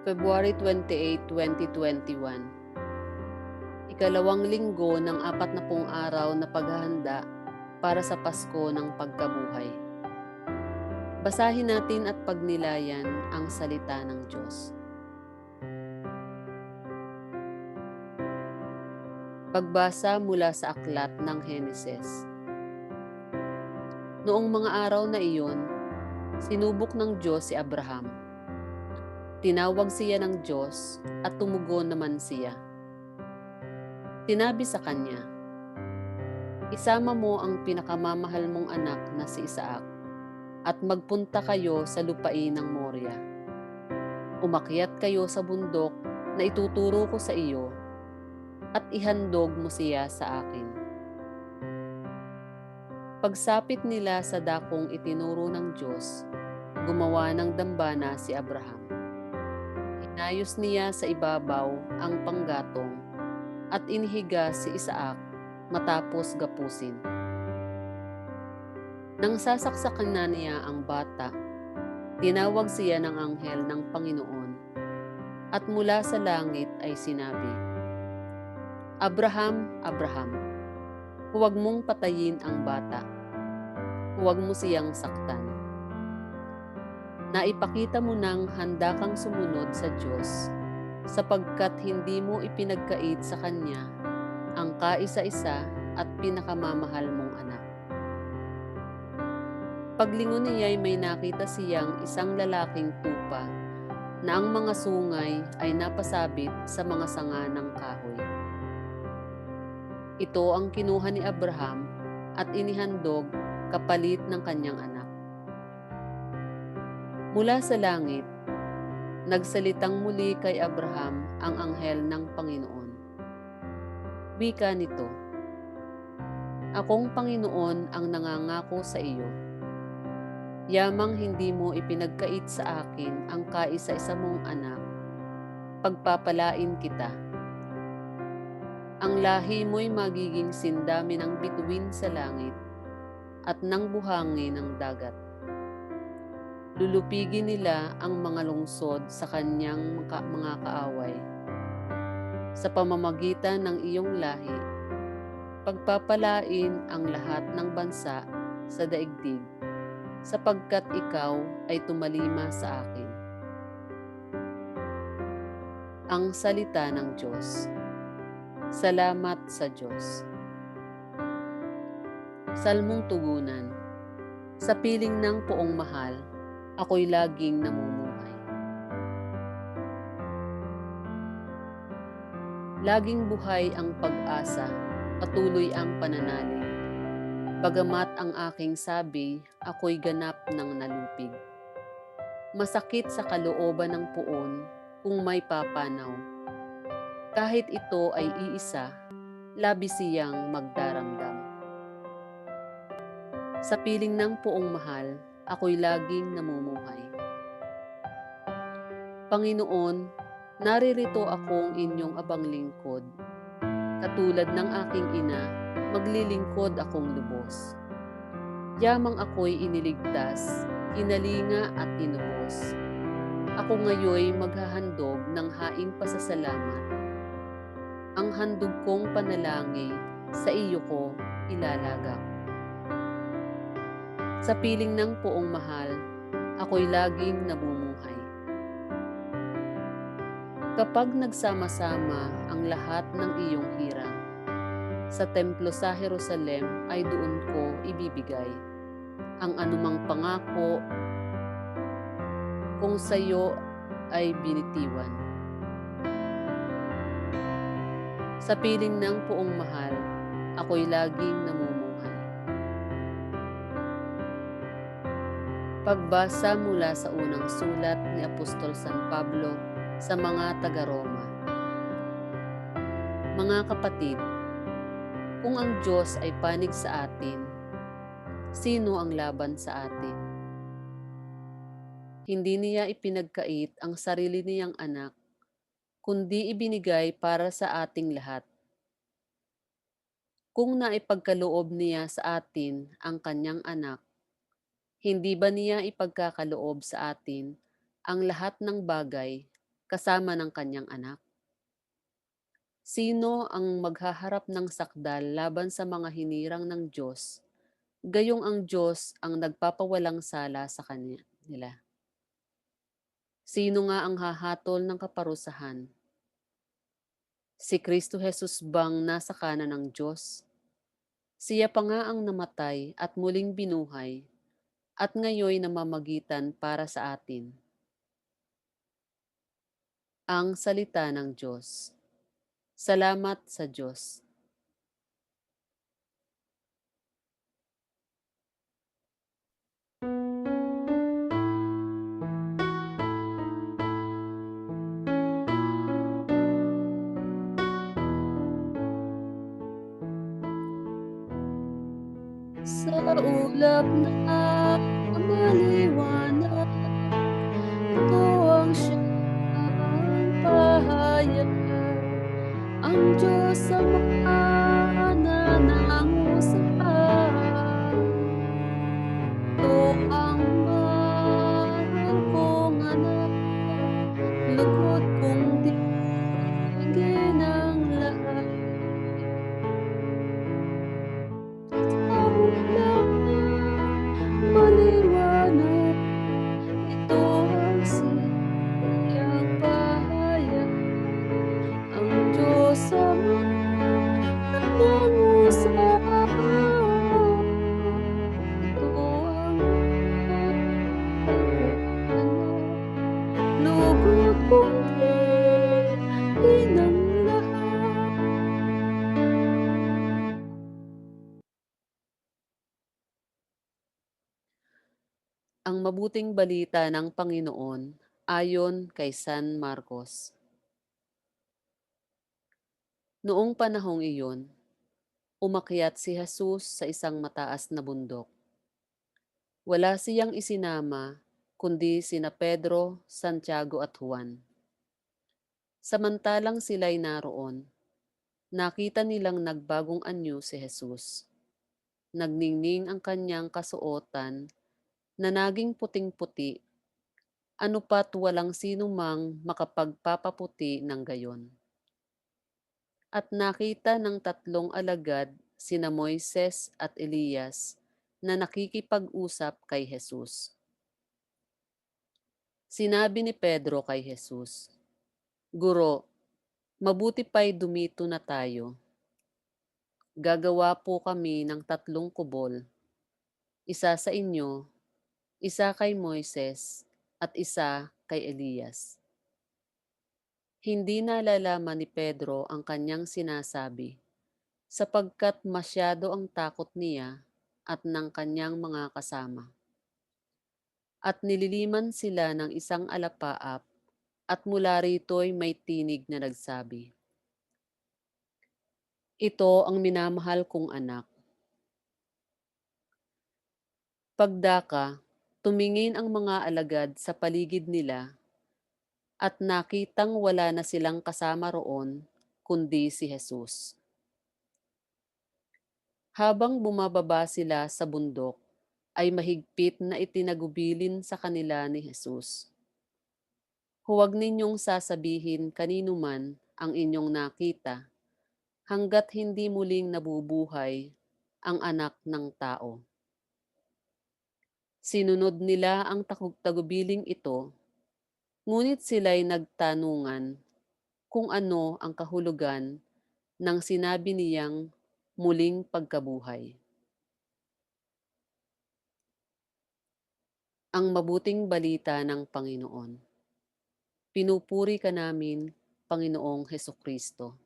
February 28, 2021. Ikalawang linggo ng 40 araw na paghahanda para sa Pasko ng Pagkabuhay. Basahin natin at pagnilayan ang salita ng Diyos. Pagbasa mula sa aklat ng Heneses. Noong mga araw na iyon, sinubok ng Diyos si Abraham. Tinawag siya ng Diyos at tumugon naman siya. Sinabi sa kanya, "Isama mo ang pinakamamahal mong anak na si Isaac at magpunta kayo sa lupain ng Moria. Umakyat kayo sa bundok na ituturo ko sa iyo at ihandog mo siya sa akin." Pagsapit nila sa dakong itinuro ng Diyos, gumawa ng dambana si Abraham. Inayos niya sa ibabaw ang panggatong at inihiga si Isaac matapos gapusin. Nang sasaksakan na niya ang bata, tinawag siya ng anghel ng Panginoon at mula sa langit ay sinabi, "Abraham, Abraham, huwag mong patayin ang bata. Huwag mo siyang saktan. Naipakita mo nang handa kang sumunod sa Diyos sapagkat hindi mo ipinagkait sa Kanya ang kaisa-isa at pinakamamahal mong anak." Paglingon niya'y may nakita siyang isang lalaking tupa na ang mga sungay ay napasabit sa mga sanga ng kahoy. Ito ang kinuha ni Abraham at inihandog kapalit ng kanyang anak. Mula sa langit, nagsalitang muli kay Abraham ang anghel ng Panginoon. Wika nito, "Akong Panginoon ang nangangako sa iyo. Yamang hindi mo ipinagkait sa akin ang kaisa-isa mong anak, pagpapalain kita. Ang lahi mo'y magiging sindami ng bituin sa langit at ng buhangin ng dagat. Lulupigin nila ang mga lungsod sa kanyang mga kaaway. Sa pamamagitan ng iyong lahi, pagpapalain ang lahat ng bansa sa daigdig, sapagkat ikaw ay tumalima sa akin." Ang salita ng Diyos. Salamat sa Diyos. Salmong tugunan. Sa piling ng poong mahal, ako'y laging namumuhay. Laging buhay ang pag-asa, patuloy ang pananalig. Bagamat ang aking sabi, ako'y ganap ng nalupig. Masakit sa kalooban ng puon kung may papanaw. Kahit ito ay iisa, labis siyang magdaramdam. Sa piling ng poong mahal, ako'y laging namumuhay. Panginoon, naririto akong inyong abang lingkod. Katulad ng aking ina, maglilingkod akong lubos. Yamang ako'y iniligtas, hinalinga at tinubos. Ako ngayoy maghahandog ng haing pasasalamat. Ang handog kong panalangin, sa iyo ko ilalagak. Sa piling ng poong mahal, ako'y laging namumuhay. Kapag nagsama-sama ang lahat ng iyong hirang, sa templo sa Jerusalem ay doon ko ibibigay ang anumang pangako kung sa iyo ay binitiwan. Sa piling ng poong mahal, ako'y laging namumuhay. Pagbasa mula sa unang sulat ni Apostol San Pablo sa mga taga-Roma. Mga kapatid, kung ang Diyos ay panig sa atin, sino ang laban sa atin? Hindi niya ipinagkait ang sarili niyang anak, kundi ibinigay para sa ating lahat. Kung naipagkaloob niya sa atin ang kanyang anak, hindi ba niya ipagkakaloob sa atin ang lahat ng bagay kasama ng kanyang anak? Sino ang maghaharap ng sakdal laban sa mga hinirang ng Diyos, gayong ang Diyos ang nagpapawalang sala sa kanya nila? Sino nga ang hahatol ng kaparusahan? Si Kristo Jesus bang nasa kanan ng Diyos? Siya pa nga ang namatay at muling binuhay at ngayoy namamagitan para sa atin. Ang salita ng Diyos. Salamat sa Diyos. Sa ulap na maliwanag, ito ang siyang pahayag. Ang Diyos Ama na nangusap. Ito ang mahal kong anak, lugod kong tingin ang lahat. Sa ulap na maliwanag, ito ang siyang pahayag. Ang Diyos Ama nangusap. Ito ang mahal kong anak, lugod kong tingin ang lahat. Ang mabuting balita ng Panginoon ayon kay San Marcos. Noong panahong iyon, umakyat si Jesus sa isang mataas na bundok. Wala siyang isinama kundi sina Pedro, Santiago at Juan. Samantalang sila'y naroon, nakita nilang nagbagong anyo si Jesus. Nagningning ang kanyang kasuotan na naging puting-puti, ano pat walang sino mang makapagpapaputi ng gayon. At nakita ng tatlong alagad sina Moises at Elias na nakikipag-usap kay Jesus. Sinabi ni Pedro kay Jesus, "Guro, mabuti pa'y dumito na tayo. Gagawa po kami ng tatlong kubol, isa sa inyo, isa kay Moises, at isa kay Elias." Hindi nalalaman ni Pedro ang kanyang sinasabi, sapagkat masyado ang takot niya at ng kanyang mga kasama. At nililiman sila ng isang alapaap, at mula rito'y may tinig na nagsabi, "Ito ang minamahal kong anak." Pagdaka, tumingin ang mga alagad sa paligid nila at nakitang wala na silang kasama roon kundi si Jesus. Habang bumababa sila sa bundok, ay mahigpit na itinagubilin sa kanila ni Jesus, "Huwag ninyong sasabihin kanino man ang inyong nakita, hanggat hindi muling nabubuhay ang anak ng tao." Sinunod nila ang tagubiling ito, ngunit sila'y nagtanungan kung ano ang kahulugan ng sinabi niyang muling pagkabuhay. Ang mabuting balita ng Panginoon. Pinupuri ka namin, Panginoong Hesukristo.